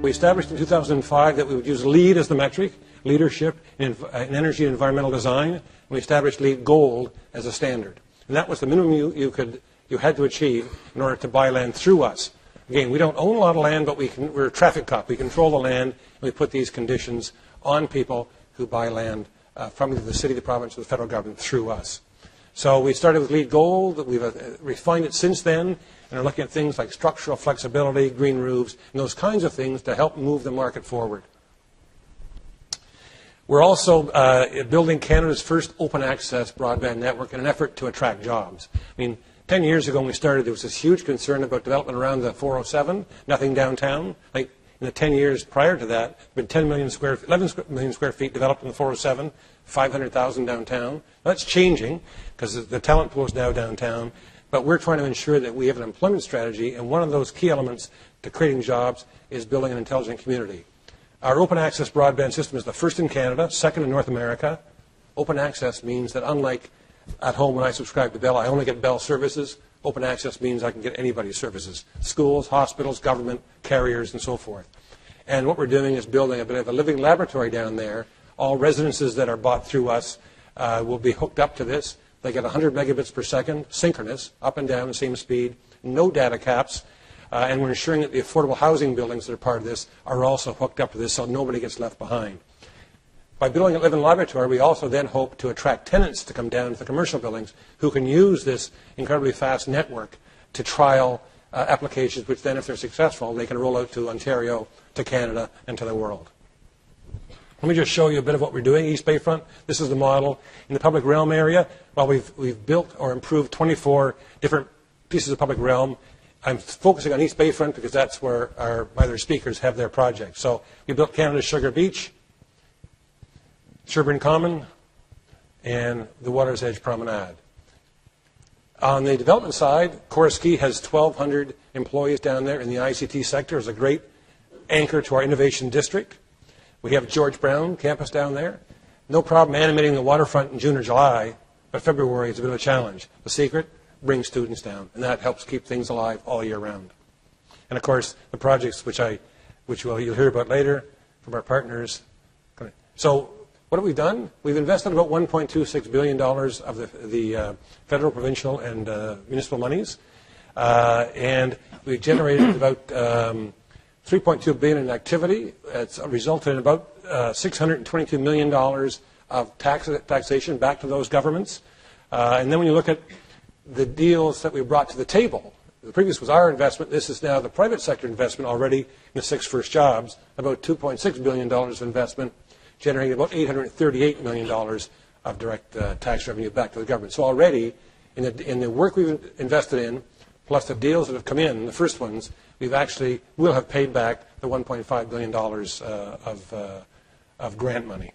We established in 2005 that we would use LEED as the metric, leadership in energy and environmental design, and we established LEED Gold as a standard. And that was the minimum you had to achieve in order to buy land through us. Again, we don't own a lot of land, but we're a traffic cop. We control the land, and we put these conditions on people who buy land from either the city, the province, or the federal government through us. So we started with LEED Gold. We've refined it since then, and are looking at things like structural flexibility, green roofs, and those kinds of things to help move the market forward. We're also building Canada's first open access broadband network in an effort to attract jobs. I mean, 10 years ago when we started, there was this huge concern about development around the 407, nothing downtown. Like in the 10 years prior to that, there have been 11 million square feet developed in the 407, 500,000 downtown. That's changing because the talent pool is now downtown. But we're trying to ensure that we have an employment strategy, and one of those key elements to creating jobs is building an intelligent community. Our open access broadband system is the first in Canada, second in North America. Open access means that unlike at home when I subscribe to Bell, I only get Bell services. Open access means I can get anybody's services. Schools, hospitals, government, carriers, and so forth. And what we're doing is building a bit of a living laboratory down there. All residences that are bought through us will be hooked up to this. They get 100 megabits per second, synchronous, up and down the same speed, no data caps. And we're ensuring that the affordable housing buildings that are part of this are also hooked up to this so nobody gets left behind. By building a living laboratory, we also then hope to attract tenants to come down to the commercial buildings who can use this incredibly fast network to trial applications, which then, if they're successful, they can roll out to Ontario, to Canada, and to the world. Let me just show you a bit of what we're doing. East Bayfront, this is the model. In the public realm area, well, we've built or improved 24 different pieces of public realm. I'm focusing on East Bayfront because that's where our other speakers have their projects. So we built Canada's Sugar Beach, Sherburne Common, and the Water's Edge Promenade. On the development side, Gerofsky has 1,200 employees down there in the ICT sector. It's a great anchor to our innovation district. We have George Brown campus down there. No problem animating the waterfront in June or July, but February is a bit of a challenge. The secret, bring students down, and that helps keep things alive all year round. And of course, the projects which you'll hear about later from our partners. So what have we done? We've invested about $1.26 billion of the federal, provincial, and municipal monies, and we've generated about $3.2 billion in activity. It's resulted in about $622 million of taxation back to those governments. And then when you look at the deals that we brought to the table, the previous was our investment. This is now the private sector investment already in the 6 first jobs, about $2.6 billion of investment, generating about $838 million of direct tax revenue back to the government. So already, in the work we've invested in, plus the deals that have come in, the first ones, will have paid back the $1.5 billion of grant money.